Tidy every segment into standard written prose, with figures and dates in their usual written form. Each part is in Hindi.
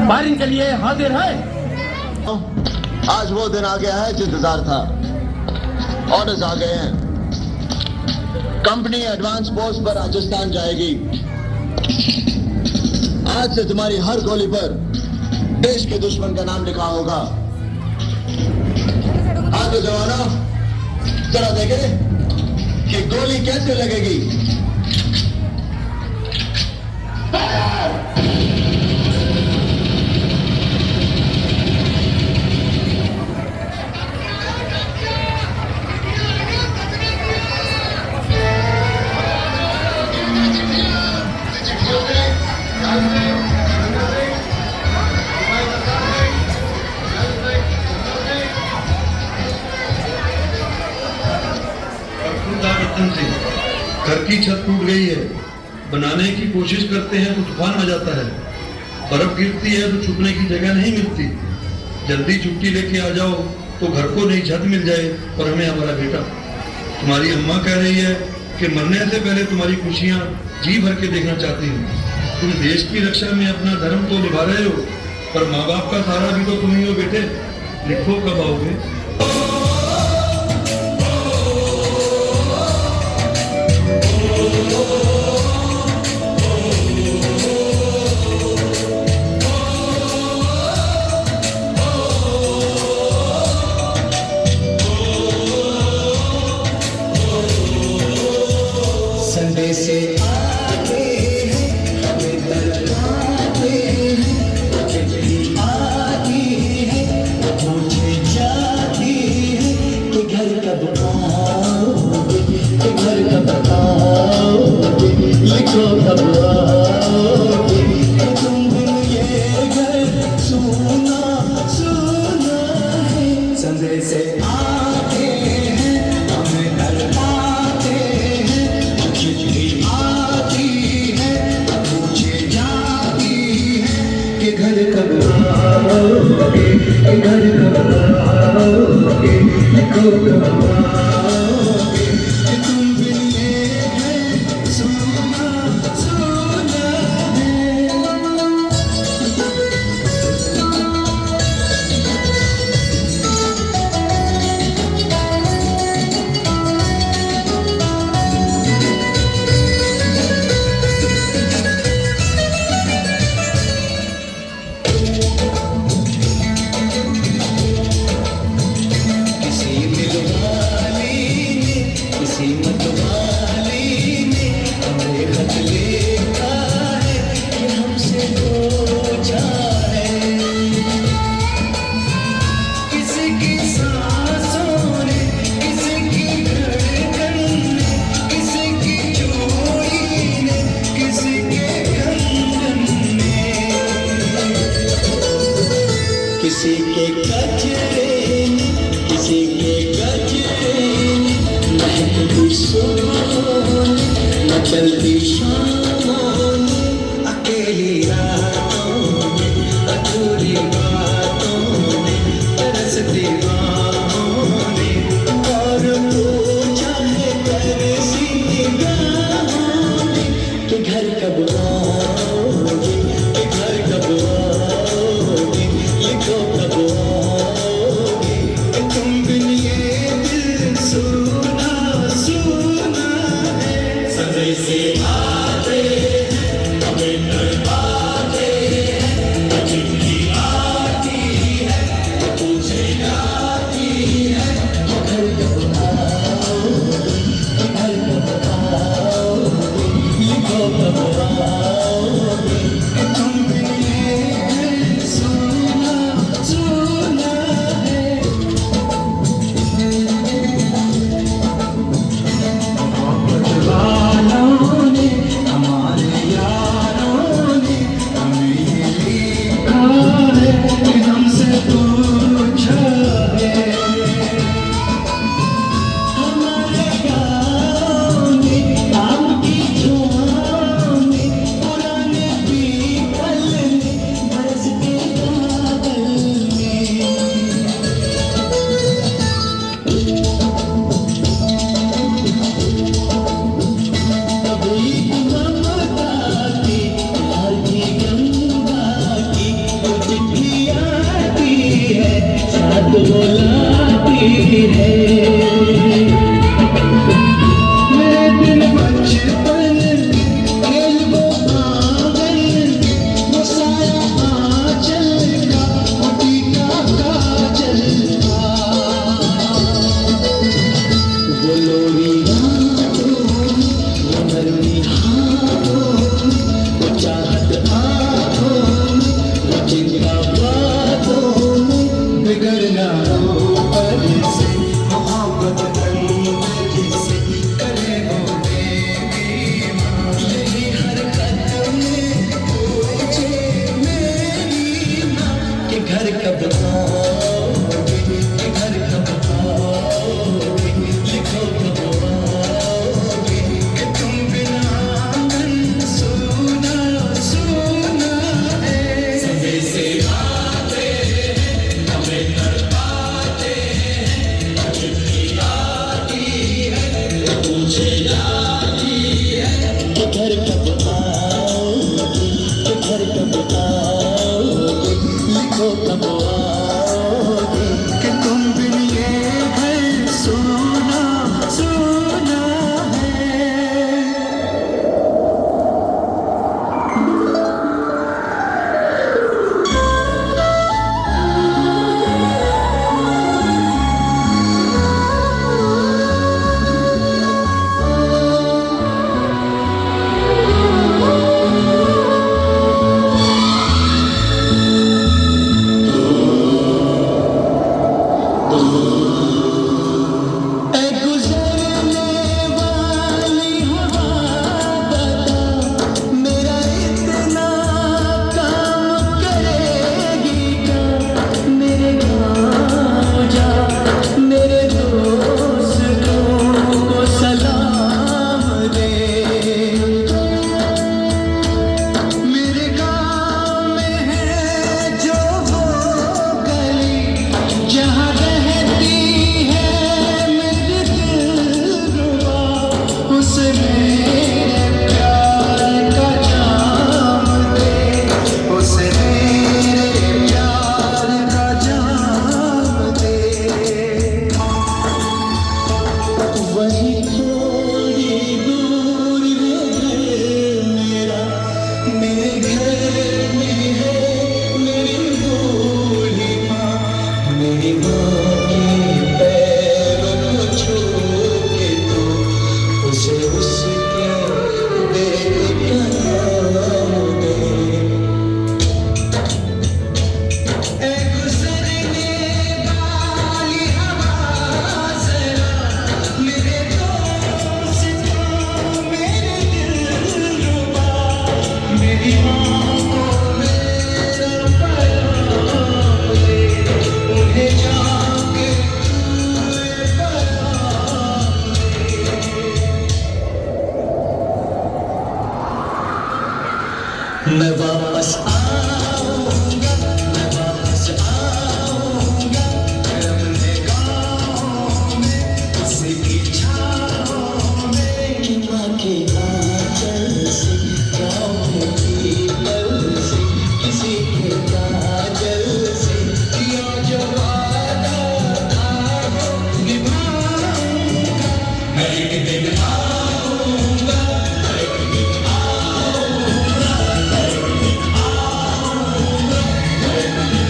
फायरिंग के लिए हाजिर है। आज वो दिन आ गया है जो इंतजार था। ऑर्डर्स आ गए हैं। कंपनी एडवांस पोस्ट पर राजस्थान जाएगी। आज से तुम्हारी हर गोली पर देश के दुश्मन का नाम लिखा होगा। हाँ तो जवानों, जरा देखे कि गोली कैसे लगेगी। घर की छत टूट गई है, बनाने की कोशिश करते हैं तो तूफान आ जाता है। बर्फ गिरती है तो छुपने की जगह नहीं मिलती। जल्दी छुट्टी लेके आ जाओ तो घर को नई छत मिल जाए और हमें हमारा बेटा। तुम्हारी अम्मा कह रही है कि मरने से पहले तुम्हारी खुशियां जी भर के देखना चाहती हूँ। तुम देश की रक्षा में अपना धर्म तो निभा रहे हो, पर माँ बाप का सहारा भी तो तुम ही हो बेटे। लिखो कब आओगे। संडे से आते हैं हमें दर्दाते हैं, चिट्ठी आती है पूछे जाती है कि घर कब आओगे, कि घर कब आओगे, लिखो कब आओगे, कि तुम बिन ये घर सुना सुना है। संडे से आते हैं हमें दर्दाते हैं, चिट्ठी आती है पूछे जाती है कि घर कब आओगे, कि घर कब आओगे, लिखो कब आओगे, कि तुम बिन ये घर सुना सुना है। किसी दिलवाली ने, किसी मतवाली ने हमें खत लिखा है कि हमसे पूछा है। किसी की सांसों ने, किसी की धड़कन ने, किसी की चूड़ी ने, किसी के कंगन ने, किसी के कचरे ने, किसी के गजरे ने, महकती सुबहों ने, मचलती शामों ने, अकेली रातों ने, अधूरी बातों ने, तरसती बाहों ने, और पूछा है तरसी निगाहों ने कि घर कब आओगे, कि घर कब आओगे, लिखो कब आओगे, कि तुम बिन ये दिल सुना सुना है। संडे से बुलाती है। मेरे दिन बचपन खेल वो आंगन, वो साया आंचल का, वो टीका काजल का, वो लोरी रातों, वो नरमी हाथों, वो चाहत आँखों, वो चिंता बातों में, बिगड़ना हो पर से, मोहब्बत करने से, करे हो बेईमान। यही हरकत में पूछे मेरी माँ कि घर कब आओगे, कि घर कब आओगे, लिखो कब आओगे, कि तुम बिना आंगन सूना सूना है। समय से आते हमें तड़पाते हैं, चिट्ठी आती है तो पूछे जाती है कि घर कब आओगे, कि घर कब आओगे, लिखो कब आओगे, कि तुम बिन ये घर सूना सूना है। ऐ गुज़रने वाली हवा बता, मेरा इतना काम करेगी क्या? मेरे गाँव जा, मेरे दोस्तों को सलाम दे। मेरे गाँव में है जो वो गली, जहाँ रहती है मेरी दिलरुबा, उसे मेरे प्यार का जाम दे, उसे मेरे प्यार का जाम दे। वही थोड़ी दूर है घर मेरा, मेरे घर में है मेरी बूढ़ी माँ। मेरी माँ के पैरों को छू के तू उसे उसके बेटे का नाम दे। ऐ गुज़रने वाली हवा ज़रा, मेरे दोस्तों, मेरे दिलरुबा, मेरी माँ को मेरा पैगाम दे, उन्हें जाके तू पैगाम दे। मैं वापस आऊँगा, मैं वापस आऊँगा, फिर अपने गाँव में, किसी की छाँव में, कि माँ के आँचल से, गाँव में पीपल से, किसी के काजल से, किया जो वादा था वो निभाऊँगा। मैं एक दिन आऊँगा, मैं एक दिन आऊँगा, मैं एक दिन आऊँगा, मैं एक दिन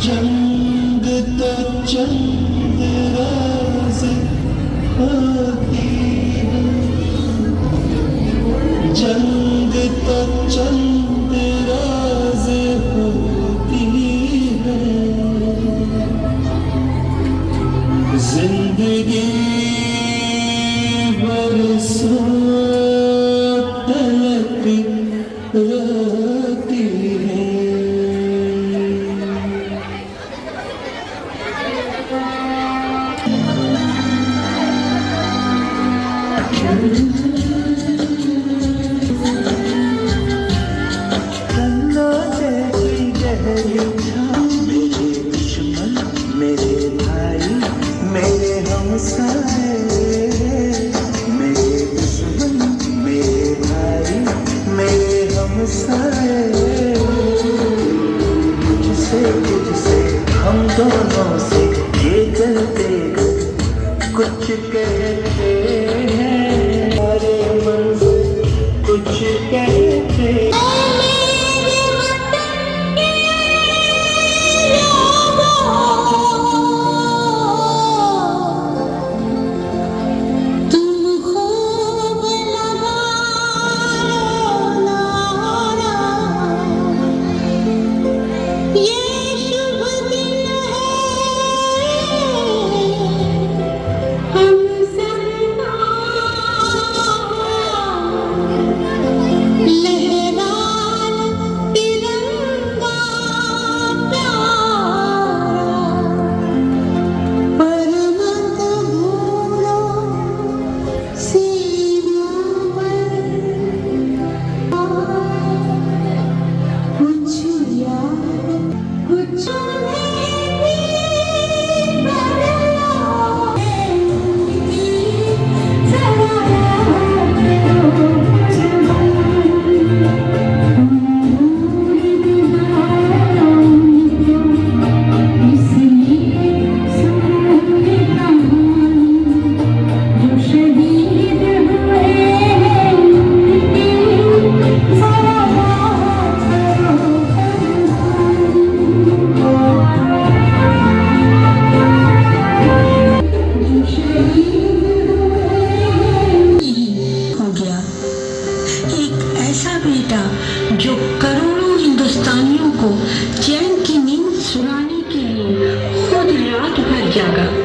जंग तो चंद राज होती है, जंग तो चंद राज होती है। जिंदगी बरसों तलक रोती है। ये शुभ दिन है हम सबका लहरा तिरंगा प्यारा पर मत भूलो सीमा पर कुछ याद कुछ हो गया एक ऐसा बेटा जो करोड़ों हिंदुस्तानियों को चैन की नींद सुलाने के लिए खुद रात भर जागा।